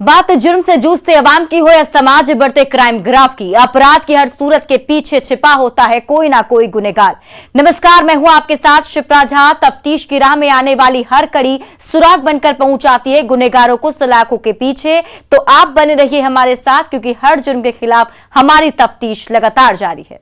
बात जुर्म से जूझते अवाम की हो या समाज बढ़ते क्राइम ग्राफ की, अपराध की हर सूरत के पीछे छिपा होता है कोई ना कोई गुनहगार। नमस्कार, मैं हूं आपके साथ शिप्रा झा। तफ्तीश की राह में आने वाली हर कड़ी सुराग बनकर पहुंच आती है गुनहगारों को सलाखों के पीछे। तो आप बने रहिए हमारे साथ, क्योंकि हर जुर्म के खिलाफ हमारी तफ्तीश लगातार जारी है।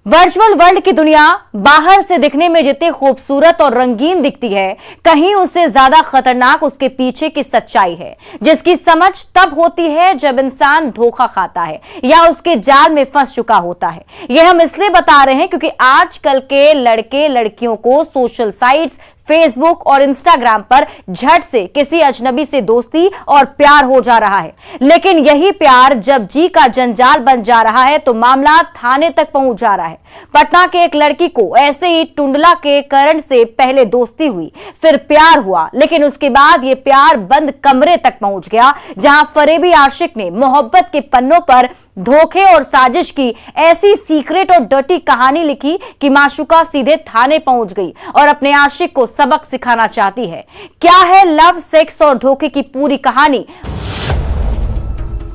वर्चुअल वर्ल्ड की दुनिया बाहर से दिखने में जितनी खूबसूरत और रंगीन दिखती है, कहीं उससे ज्यादा खतरनाक उसके पीछे की सच्चाई है, जिसकी समझ तब होती है जब इंसान धोखा खाता है या उसके जाल में फंस चुका होता है। यह हम इसलिए बता रहे हैं क्योंकि आजकल के लड़के लड़कियों को सोशल साइट्स, फेसबुक और इंस्टाग्राम पर झट से किसी अजनबी से दोस्ती और प्यार हो जा रहा है। लेकिन यही प्यार जब जी का जंजाल बन जा रहा है तो मामला थाने तक पहुंच जा रहा है। पटना के एक लड़की को ऐसे ही टुंडला के करण से पहले दोस्ती हुई, फिर प्यार हुआ, लेकिन उसके बाद यह प्यार बंद कमरे तक पहुंच गया, जहां फरेबी आशिक ने मोहब्बत के पन्नों पर धोखे और साजिश की ऐसी सीक्रेट और डर्टी कहानी लिखी कि माशूका सीधे थाने पहुंच गई और अपने आशिक को सबक सिखाना चाहती है। क्या है लव, सेक्स और धोखे की पूरी कहानी?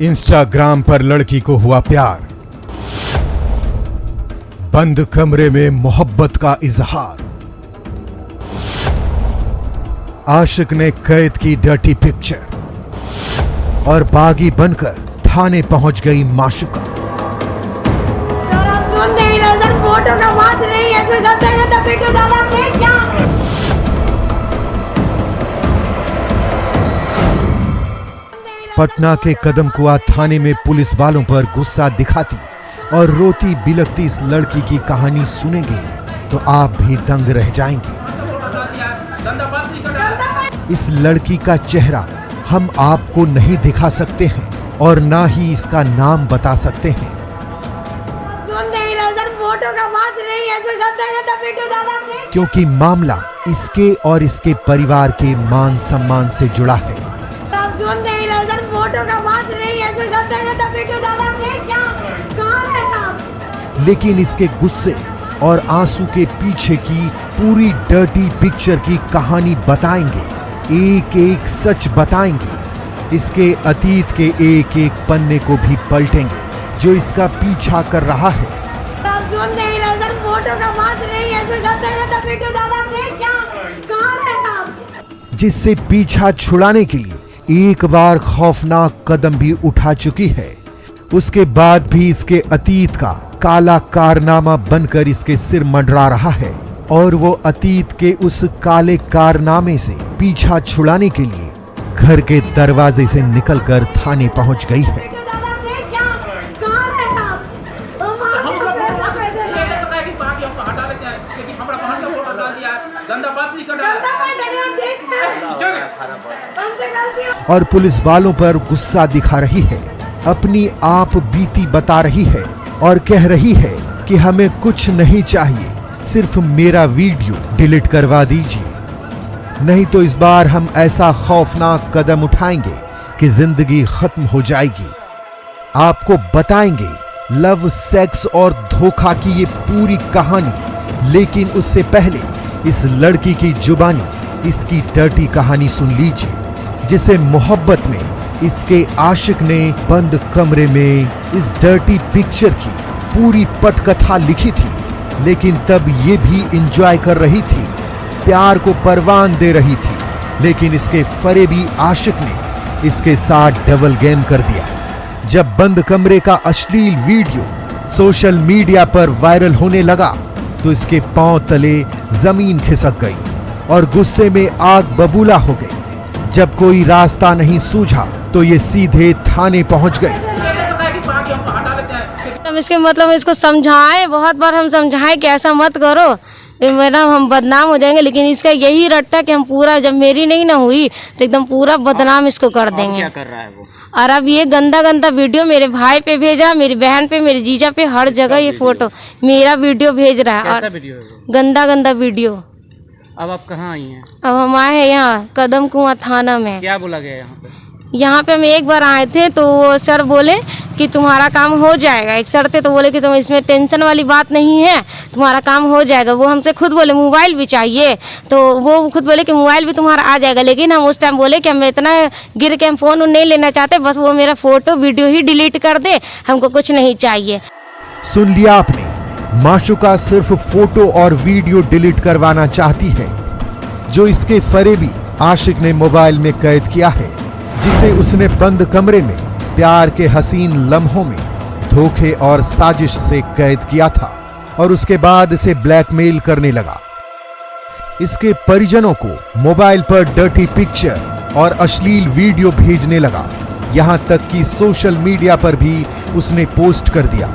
इंस्टाग्राम पर लड़की को हुआ प्यार, बंद कमरे में मोहब्बत का इजहार, आशिक ने कैद की डर्टी पिक्चर और बागी बनकर थाने पहुंच गई माशूका। फोटो का बात नहीं है, वीडियो डाला आपने क्या? पटना के कदमकुआ थाने में पुलिस वालों पर गुस्सा दिखाती और रोती बिलखती इस लड़की की कहानी सुनेंगे तो आप भी दंग रह जाएंगे। इस लड़की का चेहरा हम आपको नहीं दिखा सकते हैं और ना ही इसका नाम बता सकते हैं, फोटो का बात नहीं है, वीडियो डाला आपने? क्योंकि मामला इसके और इसके परिवार के मान सम्मान से जुड़ा है। फोटो का बात नहीं है, वीडियो डाला आपने क्या? कहाँ है आप? लेकिन इसके गुस्से और आंसू के पीछे की पूरी डर्टी पिक्चर की कहानी बताएंगे, एक एक सच बताएंगे, इसके अतीत के एक एक पन्ने को भी पलटेंगे जो इसका पीछा कर रहा है। फोटो का बात नहीं है, वीडियो डाला आपने क्या? कहाँ है आप? जिससे पीछा छुड़ाने के लिए एक बार खौफनाक कदम भी उठा चुकी है, उसके बाद भी इसके अतीत का काला कारनामा बनकर इसके सिर मंडरा रहा है और वो अतीत के उस काले कारनामे से पीछा छुड़ाने के लिए घर के दरवाजे से निकलकर थाने पहुंच गई है। और पुलिस वालों पर गुस्सा दिखा रही है, अपनी आप बीती बता रही है और कह रही है कि हमें कुछ नहीं चाहिए, सिर्फ मेरा वीडियो डिलीट करवा दीजिए, नहीं तो इस बार हम ऐसा खौफनाक कदम उठाएंगे कि जिंदगी खत्म हो जाएगी। आपको बताएंगे लव, सेक्स और धोखा की ये पूरी कहानी, लेकिन उससे पहले इस लड़की की जुबानी इसकी डर्टी कहानी सुन लीजिए, जिसे मोहब्बत में इसके आशिक ने बंद कमरे में इस डर्टी पिक्चर की पूरी पटकथा लिखी थी, लेकिन तब ये भी एंजॉय कर रही थी, प्यार को परवान दे रही थी, लेकिन इसके फरेबी आशिक ने इसके साथ डबल गेम कर दिया। जब बंद कमरे का अश्लील वीडियो सोशल मीडिया पर वायरल होने लगा तो इसके पांव तले जमीन खिसक गई और गुस्से में आग बबूला हो गई। जब कोई रास्ता नहीं सूझा तो ये सीधे थाने पहुंच गए। हम इसके मतलब इसको समझाएं, बहुत बार हम समझाएं कि ऐसा मत करो, मैडम हम बदनाम हो जाएंगे, लेकिन इसका यही रटता कि हम पूरा, जब मेरी नहीं ना हुई तो एकदम पूरा बदनाम इसको कर देंगे। क्या कर रहा है वो? और अब ये गंदा गंदा वीडियो मेरे भाई पे भेजा, मेरी बहन पे, मेरे जीजा पे, हर जगह ये फोटो मेरा वीडियो भेज रहा है। और वीडियो है वो? गंदा गंदा वीडियो। अब आप कहाँ आई हैं? अब हम आए हैं यहाँ कदम कुआं थाना में। क्या बोला गया यहाँ पे? यहाँ पे हम एक बार आए थे तो वो सर बोले कि तुम्हारा काम हो जाएगा। एक सर थे तो बोले कि तुम इसमें टेंशन वाली बात नहीं है, तुम्हारा काम हो जाएगा। वो हमसे खुद बोले मोबाइल भी चाहिए, तो वो खुद बोले कि मोबाइल भी तुम्हारा आ जाएगा। लेकिन हम उस टाइम बोले कि हम इतना गिर के हम फ़ोन नहीं लेना चाहते, बस वो मेरा फ़ोटो वीडियो ही डिलीट कर दे, हमको कुछ नहीं चाहिए। सुन लिया आपने, माशुका सिर्फ फोटो और वीडियो डिलीट करवाना चाहती है। जो इसके फरेबी आशिक ने मोबाइल में कैद किया है, जिसे उसने बंद कमरे में प्यार के हसीन लम्हों में धोखे और साजिश से कैद किया था और उसके बाद इसे ब्लैकमेल करने लगा। इसके परिजनों को मोबाइल पर डर्टी पिक्चर और अश्लील वीडियो भेजने लगा। यहां तक कि सोशल मीडिया पर भी उसने पोस्ट कर दिया,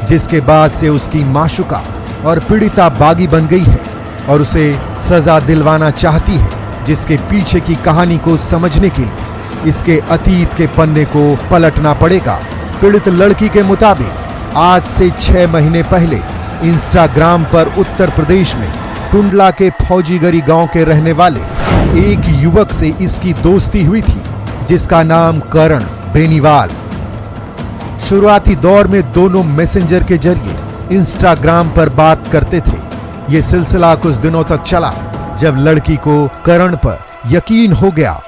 जिसके बाद से उसकी माशुका और पीड़िता बागी बन गई है और उसे सजा दिलवाना चाहती है। जिसके पीछे की कहानी को समझने के लिए इसके अतीत के पन्ने को पलटना पड़ेगा। पीड़ित लड़की के मुताबिक आज से 6 महीने पहले इंस्टाग्राम पर उत्तर प्रदेश में टुंडला के फौजीगरी गांव के रहने वाले एक युवक से इसकी दोस्ती हुई थी, जिसका नाम करण बेनीवाल। शुरुआती दौर में दोनों मैसेंजर के जरिए इंस्टाग्राम पर बात करते थे। ये सिलसिला कुछ दिनों तक चला। जब लड़की को करण पर यकीन हो गया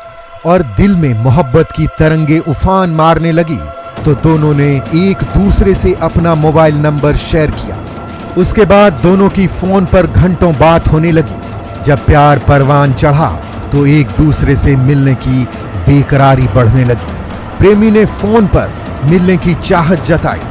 और दिल में मोहब्बत की तरंगे उफान मारने लगी, तो दोनों ने एक दूसरे से अपना मोबाइल नंबर शेयर किया। उसके बाद दोनों की फोन पर घंटों बात होने लगी। जब प्यार परवान चढ़ा तो एक दूसरे से मिलने की बेकरारी बढ़ने लगी। प्रेमी ने फोन पर मिलने की चाहत जताई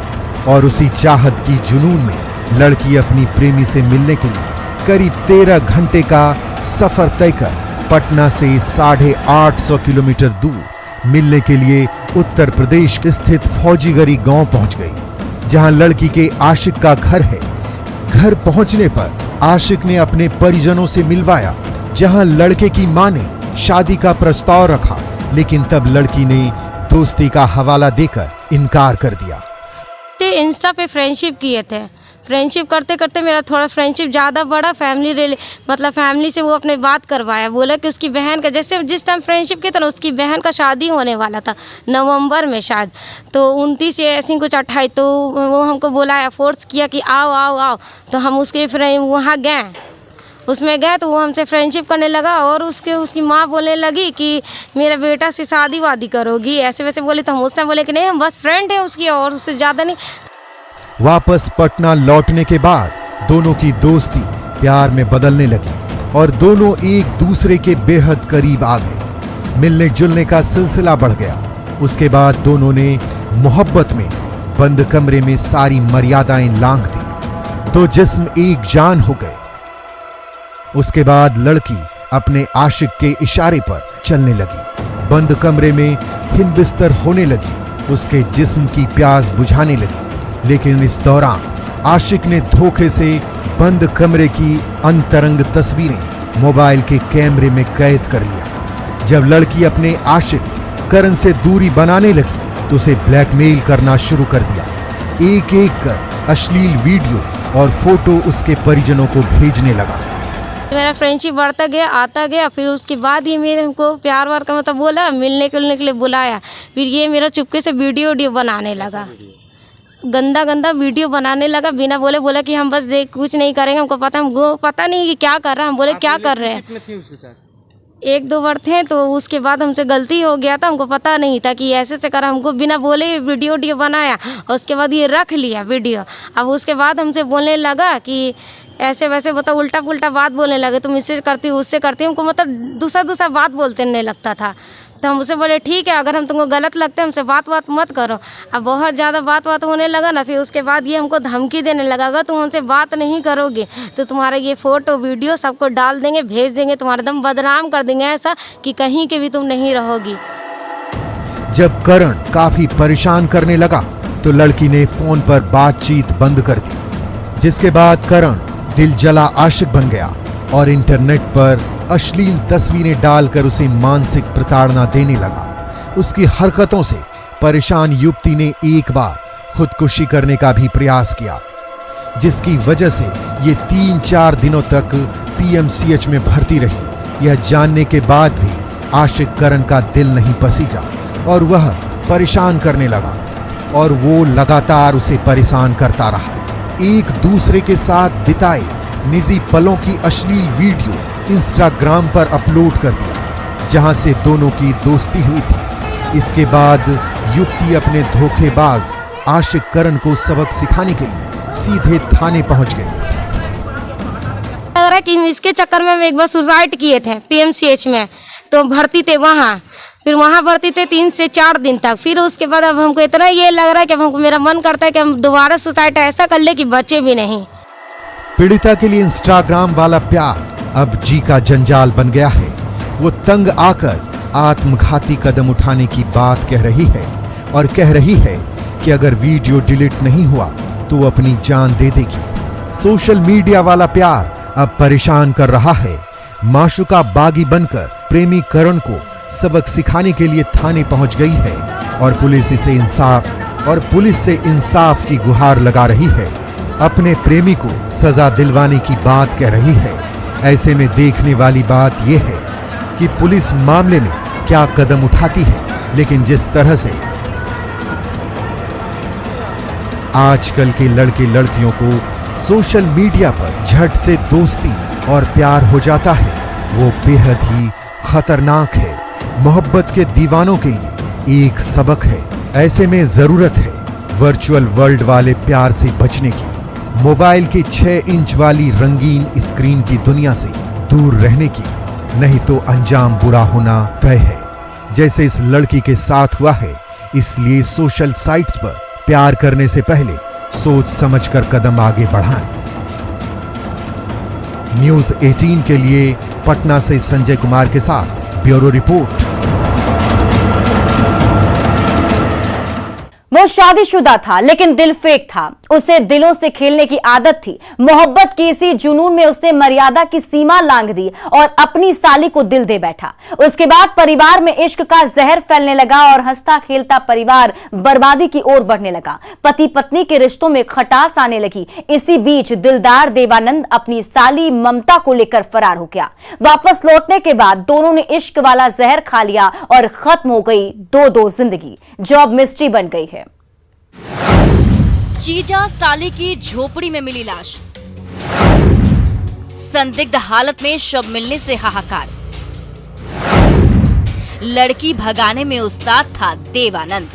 और उसी चाहत की जुनून में लड़की अपनी प्रेमी से मिलने के लिए करीब 13 घंटे का सफर तय कर पटना से 850 किलोमीटर दूर मिलने के लिए उत्तर प्रदेश स्थित फौजीगरी गांव पहुंच गई, जहां लड़की के आशिक का घर है। घर पहुंचने पर आशिक ने अपने परिजनों से मिलवाया, जहां लड़के की मां ने शादी का प्रस्ताव रखा, लेकिन तब लड़की ने दोस्ती का हवाला देकर इनकार कर दिया। इंस्टा पे फ्रेंडशिप किए थे। फ्रेंडशिप करते करते मेरा थोड़ा फ्रेंडशिप ज़्यादा बढ़ा। फैमिली से वो अपने बात करवाया। बोला कि उसकी बहन का, जैसे जिस टाइम फ्रेंडशिप किया था ना, उसकी बहन का शादी होने वाला था नवंबर में शायद, तो 29 या ऐसी कुछ 28, तो वो हमको बुलाया, फोर्स किया कि आओ आओ आओ। तो हम उसके वहाँ गए, उसमें गए तो वो हमसे फ्रेंडशिप करने लगा और उसकी माँ बोलने लगी कि मेरा बेटा से शादी वादी करोगी, ऐसे वैसे बोले। तो हम उस टाइम बोले कि नहीं, हम बस फ्रेंड है उसकी और उससे ज़्यादा नहीं। वापस पटना लौटने के बाद दोनों की दोस्ती प्यार में बदलने लगी और दोनों एक दूसरे के बेहद करीब आ गए। मिलने जुलने का सिलसिला बढ़ गया। उसके बाद दोनों ने मोहब्बत में बंद कमरे में सारी मर्यादाएं लांघ दी। दो जिस्म एक जान हो गए। उसके बाद लड़की अपने आशिक के इशारे पर चलने लगी, बंद कमरे में हिमबिस्तर होने लगी, उसके जिस्म की प्यास बुझाने लगी। लेकिन इस दौरान आशिक ने धोखे से बंद कमरे की अंतरंग तस्वीरें मोबाइल के कैमरे में कैद कर लिया। जब लड़की अपने आशिक करण से दूरी बनाने लगी तो उसे ब्लैकमेल करना शुरू कर दिया। एक एक कर अश्लील वीडियो और फोटो उसके परिजनों को भेजने लगा। मेरा फ्रेंडशिप बढ़ता गया, आता गया। फिर उसके बाद ये मेरे हमको प्यार वार का मतलब बोला, मिलने के लिए बुलाया। फिर ये मेरा चुपके से वीडियो बनाने लगा, गंदा गंदा वीडियो बनाने लगा बिना बोले। बोला कि हम बस कुछ नहीं करेंगे, हमको पता नहीं कि क्या कर रहा है। हम बोले क्या कर रहे हैं। 1-2 बार थे, तो उसके बाद हमसे गलती हो गया था, हमको पता नहीं था कि ऐसे से कर। हमको बिना बोले वीडियो बनाया और उसके बाद ये रख लिया वीडियो। अब उसके बाद हमसे बोलने लगा कि ऐसे वैसे मतलब उल्टा पुल्टा बात बोलने लगे, तुम इससे करती हो उससे करती हो। हमको मतलब दूसरा बात बोलते नहीं लगता था। तो हम उसे बोले ठीक है, अगर हम तुमको गलत लगते हैं हमसे बात मत करो। अब बहुत ज़्यादा बात होने लगा ना। फिर उसके बाद ये हमको धमकी देने लगा, अगर तुम हमसे बात नहीं करोगे तो तुम्हारा ये फ़ोटो वीडियो सबको डाल देंगे, भेज देंगे, तुम्हारा दम बदनाम कर देंगे, ऐसा कि कहीं के भी तुम नहीं रहोगी। जब करण काफी परेशान करने लगा तो लड़की ने फोन पर बातचीत बंद कर दी, जिसके बाद करण दिल जला आशिक बन गया और इंटरनेट पर अश्लील तस्वीरें डालकर उसे मानसिक प्रताड़ना देने लगा। उसकी हरकतों से परेशान युवती ने एक बार खुदकुशी करने का भी प्रयास किया, जिसकी वजह से ये 3-4 दिनों तक पीएमसीएच में भर्ती रही। यह जानने के बाद भी आशिक करण का दिल नहीं पसीजा और वह परेशान करने लगा और वो लगातार उसे परेशान करता रहा। एक दूसरे के साथ बिताए निजी पलों की अश्लील वीडियो इंस्टाग्राम पर अपलोड कर दिया, जहां से दोनों की दोस्ती हुई थी। इसके बाद युवती अपने धोखेबाज आशिक करण को सबक सिखाने के लिए सीधे थाने पहुंच गई। लग रहा है कि इसके चक्कर में हम एक बार सुसाइड किए थे पीएमसीएच में, तो भर्ती थे वहाँ, फिर वहाँ भर्ती थे 3 से 4 दिन तक। फिर उसके बाद अब हमको इतना ये लग रहा है कि हमको, मेरा मन करता है कि हम दोबारा सुसाइड ऐसा कर ले कि बचे भी नहीं। पीड़िता के लिए इंस्टाग्राम वाला प्यार अब जी का जंजाल बन गया है। वो तंग आकर आत्मघाती कदम उठाने की बात कह रही है और कह रही है कि अगर वीडियो डिलीट नहीं हुआ तो वो अपनी जान दे देगी। सोशल मीडिया वाला प्यार अब परेशान कर रहा है। माशूका बागी बनकर प्रेमी करण को सबक सिखाने के लिए थाने पहुंच गई है और पुलिस से इंसाफ की गुहार लगा रही है। अपने प्रेमी को सजा दिलवाने की बात कह रही है। ऐसे में देखने वाली बात यह है कि पुलिस मामले में क्या कदम उठाती है, लेकिन जिस तरह से आजकल के लड़के लड़कियों को सोशल मीडिया पर झट से दोस्ती और प्यार हो जाता है, वो बेहद ही खतरनाक है। मोहब्बत के दीवानों के लिए एक सबक है। ऐसे में जरूरत है वर्चुअल वर्ल्ड वाले प्यार से बचने की, मोबाइल के 6 इंच वाली रंगीन स्क्रीन की दुनिया से दूर रहने की, नहीं तो अंजाम बुरा होना तय है, जैसे इस लड़की के साथ हुआ है। इसलिए सोशल साइट्स पर प्यार करने से पहले सोच समझकर कदम आगे बढ़ाएं। न्यूज़ 18 के लिए पटना से संजय कुमार के साथ ब्यूरो रिपोर्ट। वो शादीशुदा था लेकिन दिल फेक था। उसे दिलों से खेलने की आदत थी। मोहब्बत की इसी जुनून में उसने मर्यादा की सीमा लांघ दी और अपनी साली को दिल दे बैठा। उसके बाद परिवार में इश्क का जहर फैलने लगा और हंसता खेलता परिवार बर्बादी की ओर बढ़ने लगा। पति पत्नी के रिश्तों में खटास आने लगी। इसी बीच दिलदार देवानंद अपनी साली ममता को लेकर फरार हो गया। वापस लौटने के बाद दोनों ने इश्क वाला जहर खा लिया और खत्म हो गई दो जिंदगी, जो अब मिस्ट्री बन गई है। जीजा साली की झोपड़ी में मिली लाश, संदिग्ध हालत में शव मिलने से हाहाकार। लड़की भगाने में उस्ताद था देवानंद।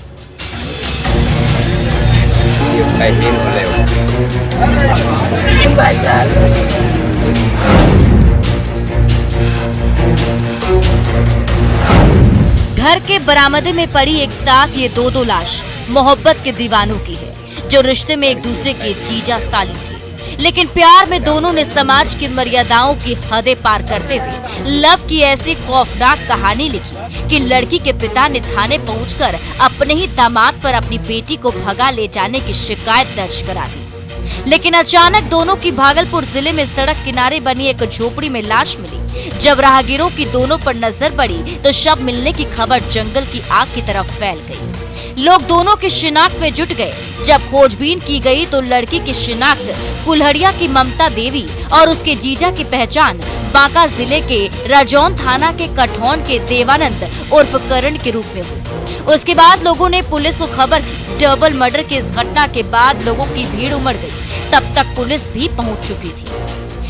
घर के बरामदे में पड़ी एक साथ ये दो लाश मोहब्बत के दीवानों की है, जो रिश्ते में एक दूसरे के जीजा साली थी। लेकिन प्यार में दोनों ने समाज की मर्यादाओं की हदें पार करते हुए लव की ऐसी खौफनाक कहानी लिखी कि लड़की के पिता ने थाने पहुंचकर अपने ही दामाद पर अपनी बेटी को भगा ले जाने की शिकायत दर्ज करा दी। लेकिन अचानक दोनों की भागलपुर जिले में सड़क किनारे बनी एक झोपड़ी में लाश मिली। जब राहगीरों की दोनों पर नजर पड़ी तो शव मिलने की खबर जंगल की आग की तरफ फैल गई। लोग दोनों की शिनाख्त में जुट गए। जब खोजबीन की गई तो लड़की की शिनाख्त कुल्हड़िया की ममता देवी और उसके जीजा की पहचान बांका जिले के रजौन थाना के कठौन के देवानंद उर्फ करण के रूप में हुई। उसके बाद लोगों ने पुलिस को खबर की। डबल मर्डर की इस घटना के बाद लोगों की भीड़ उमड़ गई। तब तक पुलिस भी पहुंच चुकी थी।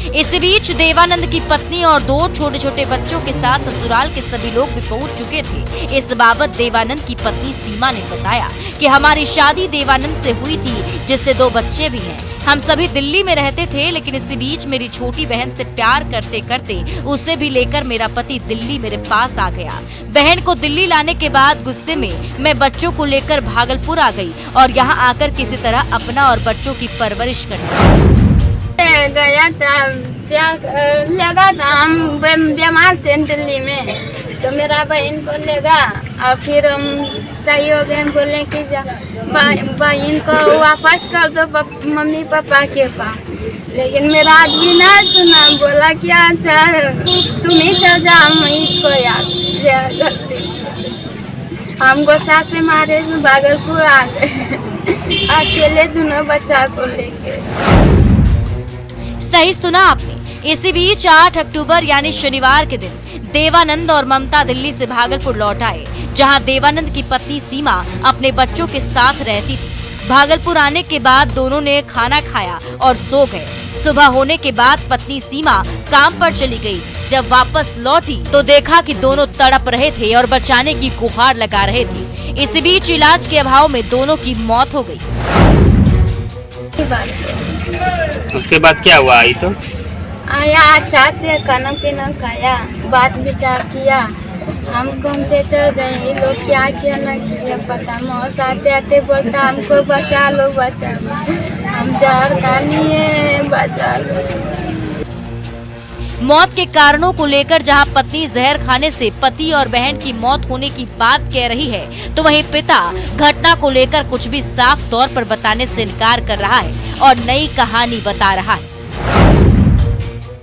इस बीच देवानंद की पत्नी और 2 छोटे छोटे बच्चों के साथ ससुराल के सभी लोग भी पहुंच चुके थे। इस बाबत देवानंद की पत्नी सीमा ने बताया कि हमारी शादी देवानंद से हुई थी, जिससे 2 बच्चे भी हैं। हम सभी दिल्ली में रहते थे, लेकिन इसी बीच मेरी छोटी बहन से प्यार करते करते उसे भी लेकर मेरा पति दिल्ली मेरे पास आ गया। बहन को दिल्ली लाने के बाद गुस्से में मैं बच्चों को लेकर भागलपुर आ गई और यहाँ आकर किसी तरह अपना और बच्चों की परवरिश कर गया था, लगा था हम बीमार थे दिल्ली में, तो मेरा बहन को लेगा और फिर हम सही हो गए। बोले कि बहन को वापस कर दो मम्मी पापा के पास, लेकिन मेरा आदमी ना सुना। बोला कि अच्छा तुम ही चल जा, हम इसको याद हमको सासे मारे भागलपुर आ गए अकेले दोनों बच्चा को लेके। सही सुना आपने, इसी बीच 8 अक्टूबर यानी शनिवार के दिन देवानंद और ममता दिल्ली से भागलपुर लौट आए, जहां देवानंद की पत्नी सीमा अपने बच्चों के साथ रहती थी। भागलपुर आने के बाद दोनों ने खाना खाया और सो गए। सुबह होने के बाद पत्नी सीमा काम पर चली गई। जब वापस लौटी तो देखा कि दोनों तड़प रहे थे और बचाने की गुहार लगा रहे थे। इसी बीच इलाज के अभाव में दोनों की मौत हो गई। उसके बाद क्या हुआ? आई तो आया, अच्छा से खाना पीना खाया, बात विचार किया, हम घूमते चल गए। ये लोग क्या किया ना किया पता। मौत आते आते बोलता हमको बचा लो, बचा लो, हम जहर खानी है, बचा लो। मौत के कारणों को लेकर जहां पत्नी जहर खाने से पति और बहन की मौत होने की बात कह रही है, तो वहीं पिता घटना को लेकर कुछ भी साफ तौर पर बताने से इनकार कर रहा है और नई कहानी बता रहा है।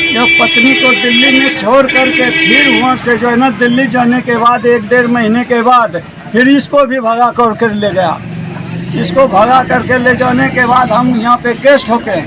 यह पत्नी को दिल्ली में छोड़ करके फिर वहाँ से जो है ना दिल्ली जाने के बाद 1-1.5 महीने के बाद फिर इसको भी भगा कर ले गया। इसको भगा करके ले जाने के बाद हम यहाँ पे गेस्ट होके।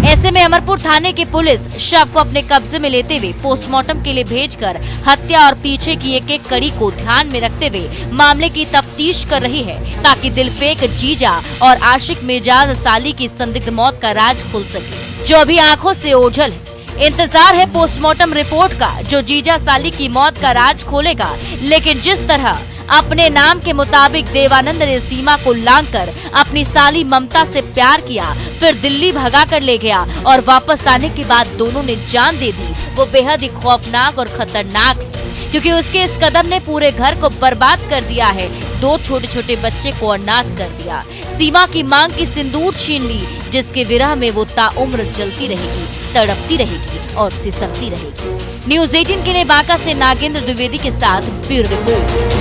ऐसे में अमरपुर थाने की पुलिस शव को अपने कब्जे में लेते हुए पोस्टमार्टम के लिए भेजकर हत्या और पीछे की एक कड़ी को ध्यान में रखते हुए मामले की तफ्तीश कर रही है, ताकि दिलफेक जीजा और आशिक मिजाज साली की संदिग्ध मौत का राज खुल सके, जो अभी आंखों से ओझल है। इंतजार है पोस्टमार्टम रिपोर्ट का, जो जीजा साली की मौत का राज खोलेगा। लेकिन जिस तरह अपने नाम के मुताबिक देवानंद ने सीमा को लांघकर अपनी साली ममता से प्यार किया, फिर दिल्ली भगा कर ले गया और वापस आने के बाद दोनों ने जान दे दी, वो बेहद ही खौफनाक और खतरनाक है, क्योंकि उसके इस कदम ने पूरे घर को बर्बाद कर दिया है। 2 छोटे छोटे बच्चे को अनाथ कर दिया। सीमा की मांग की सिंदूर छीन ली, जिसके विरह में वो ताउम्र जलती रहेगी, तड़पती रहेगी और सिसकती रहेगी। न्यूज़ 18 के लिए बांका से नागेंद्र द्विवेदी के साथ ब्यूरो रिपोर्ट।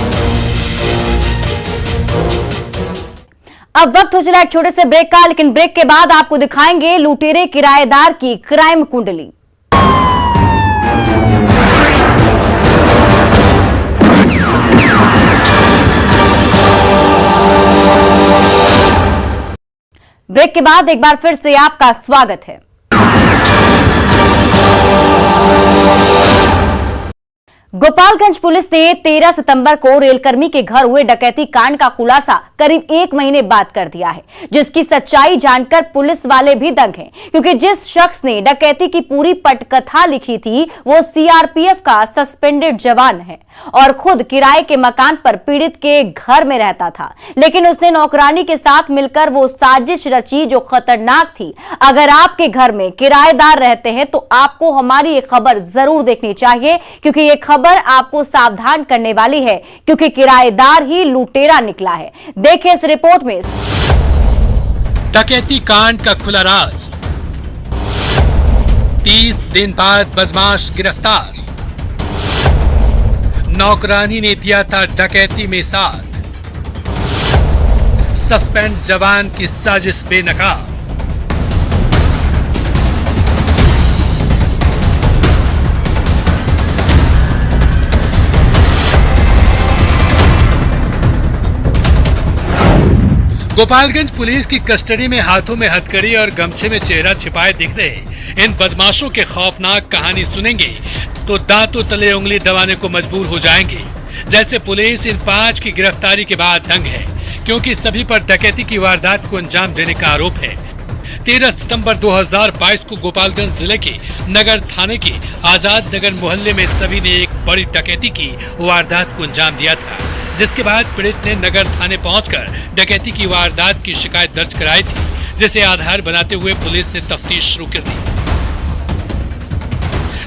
अब वक्त हो चला एक छोटे से ब्रेक का, लेकिन ब्रेक के बाद आपको दिखाएंगे लुटेरे किराएदार की क्राइम कुंडली। ब्रेक के बाद एक बार फिर से आपका स्वागत है। गोपालगंज पुलिस ने 13 सितंबर को रेलकर्मी के घर हुए डकैती कांड का खुलासा करीब 1 महीने बाद कर दिया है, जिसकी सच्चाई जानकर पुलिस वाले भी दंग हैं, क्योंकि जिस शख्स ने डकैती की पूरी पटकथा लिखी थी वो सीआरपीएफ का सस्पेंडेड जवान है और खुद किराए के मकान पर पीड़ित के घर में रहता था। लेकिन उसने नौकरानी के साथ मिलकर वो साजिश रची जो खतरनाक थी। अगर आपके घर में किराएदार रहते हैं तो आपको हमारी ये खबर जरूर देखनी चाहिए, क्योंकि ये खबर आपको सावधान करने वाली है, क्योंकि किराएदार ही लुटेरा निकला है। देखिए इस रिपोर्ट में। डकैती कांड का खुला राज। 30 दिन बाद बदमाश गिरफ्तार। नौकरानी ने दिया था डकैती में साथ। सस्पेंड जवान की साजिश बेनकाब। गोपालगंज पुलिस की कस्टडी में हाथों में हथकड़ी और गमछे में चेहरा छिपाए दिख रहे इन बदमाशों के खौफनाक कहानी सुनेंगे तो दांतों तले उंगली दबाने को मजबूर हो जाएंगे। जैसे पुलिस इन 5 की गिरफ्तारी के बाद दंग है, क्योंकि सभी पर डकैती की वारदात को अंजाम देने का आरोप है। 13 सितंबर 2022 को गोपालगंज जिले के नगर थाने के आजाद नगर मोहल्ले में सभी ने एक बड़ी डकैती की वारदात को अंजाम दिया था, जिसके बाद पीड़ित ने नगर थाने पहुंचकर डकैती की वारदात की शिकायत दर्ज कराई थी, जिसे आधार बनाते हुए पुलिस ने तफ्तीश शुरू कर दी।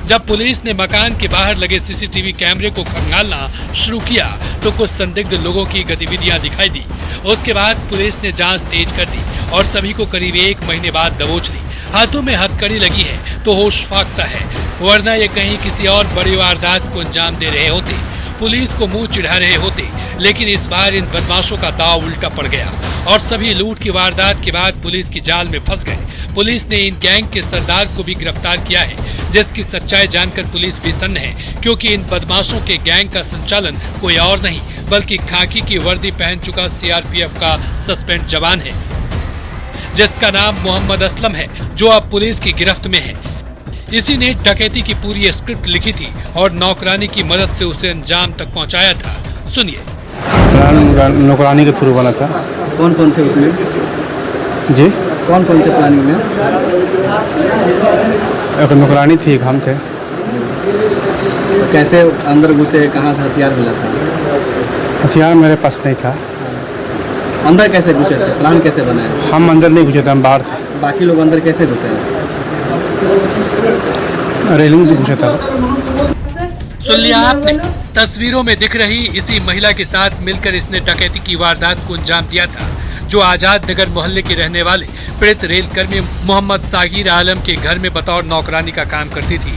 जब पुलिस ने मकान के बाहर लगे सीसीटीवी कैमरे को खंगालना शुरू किया तो कुछ संदिग्ध लोगों की गतिविधियां दिखाई दी। उसके बाद पुलिस ने जांच तेज कर दी और सभी को करीब 1 महीने बाद दबोच ली। हाथों में हथकड़ी लगी है तो होश फाकता है, वरना ये कहीं किसी और बड़ी वारदात को अंजाम दे रहे होते, पुलिस को मुंह चिढ़ा रहे होते। लेकिन इस बार इन बदमाशों का दांव उल्टा पड़ गया और सभी लूट की वारदात के बाद पुलिस की जाल में फंस गए। पुलिस ने इन गैंग के सरदार को भी गिरफ्तार किया है, जिसकी सच्चाई जानकर पुलिस भी सन्न है, क्योंकि इन बदमाशों के गैंग का संचालन कोई और नहीं बल्कि खाकी की वर्दी पहन चुका सीआरपीएफ का सस्पेंड जवान है, जिसका नाम मोहम्मद असलम है, जो अब पुलिस की गिरफ्त में है। इसी ने डकैती की पूरी स्क्रिप्ट लिखी थी और नौकरानी की मदद से उसे अंजाम तक पहुंचाया था। सुनिए। प्लान नौकरानी के थ्रू बना था। कौन कौन थे उसमें? जी, कौन कौन थे प्लानिंग में? एक नौकरानी थी, एक हम थे। तो कैसे अंदर घुसे, कहाँ से हथियार मिला था? हथियार मेरे पास नहीं था। अंदर कैसे घुसे थे? प्लान कैसे बनाया? हम अंदर नहीं घुसे थे, हम बाहर थे। बाकी लोग अंदर कैसे घुसे? रेलिंग से घुसा था। सुन लिया आपने। तस्वीरों में दिख रही इसी महिला के साथ मिलकर इसने डकैती की वारदात को अंजाम दिया था, जो आजाद नगर मोहल्ले के रहने वाले पीड़ित रेल कर्मी मोहम्मद सागिर आलम के घर में बतौर नौकरानी का काम करती थी,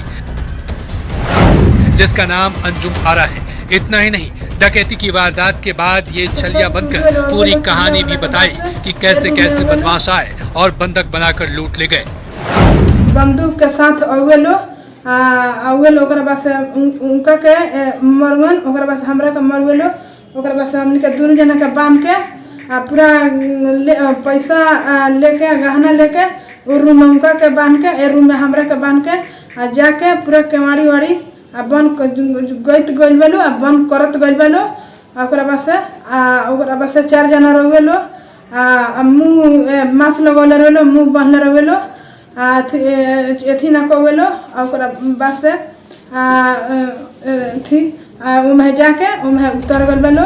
जिसका नाम अंजुम आरा है। इतना ही नहीं, डकैती की वारदात के बाद ये छलिया बनकर पूरी कहानी भी बताई कि कैसे कैसे बदमाश आए और बंधक बनाकर लूट ले गए। बंदूक के साथ अवेलो ओकरा बाद से उनका के मरवन, ओकरा बाद से हमरा के मरवेलो, ओकरा बाद से हमनी के दोनों जना के बांध के पूरा पैसा लेके गहना लेके वो रूम में उनका के बांध के, ए रूम में हमरा के बांध के जाके पूरा केवाड़ी वाड़ी बंद गईत गइल बेलो, बंद करत गइल बेलो। ओकरा बाद से 4 जना रवेलो, मुँह मास्क लगौले रवेलो, मुँह बांधले रवेलो, एथी ना कवेलो। ओकरा बाद से उमें जाके उमें उतर गइल बेलो।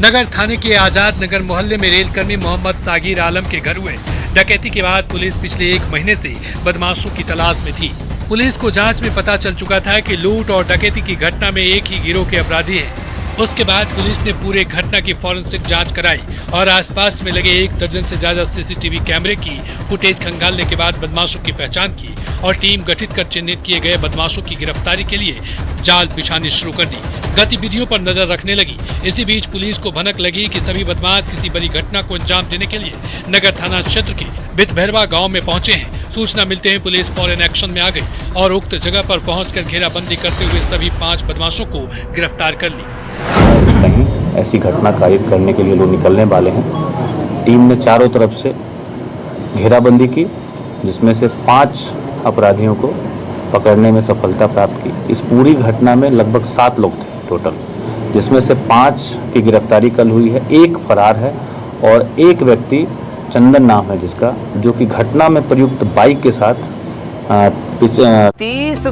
नगर थाने के आजाद नगर मोहल्ले में रेल कर्मी मोहम्मद सागिर आलम के घर हुए डकैती के बाद पुलिस पिछले 1 महीने से बदमाशों की तलाश में थी। पुलिस को जांच में पता चल चुका था कि लूट और डकैती की घटना में एक ही गिरोह के अपराधी हैं। उसके बाद पुलिस ने पूरे घटना की फॉरेंसिक जांच कराई और आसपास में लगे 1 दर्जन से ज्यादा सीसीटीवी कैमरे की फुटेज खंगालने के बाद बदमाशों की पहचान की और टीम गठित कर चिन्हित किए गए बदमाशों की गिरफ्तारी के लिए जाल बिछानी शुरू कर दी। गतिविधियों पर नजर रखने लगी। इसी बीच पुलिस को भनक लगी कि सभी बदमाश किसी बड़ी घटना को अंजाम देने के लिए नगर थाना क्षेत्र के बितभैरवा गाँव में पहुंचे हैं। सूचना मिलते ही पुलिस फौरन एक्शन में आ गई और उक्त जगह पर पहुंचकर घेराबंदी करते हुए सभी 5 बदमाशों को गिरफ्तार कर ली। कहीं ऐसी घटना कारित करने के लिए लोग निकलने वाले हैं। टीम ने चारों तरफ से घेराबंदी की, जिसमें से 5 अपराधियों को पकड़ने में सफलता प्राप्त की। इस पूरी घटना में लगभग 7 लोग थे टोटल, जिसमें से 5 की गिरफ्तारी कल हुई है, 1 फरार है और 1 व्यक्ति चंदन नाम है जिसका, जो कि घटना में प्रयुक्त बाइक के साथ 30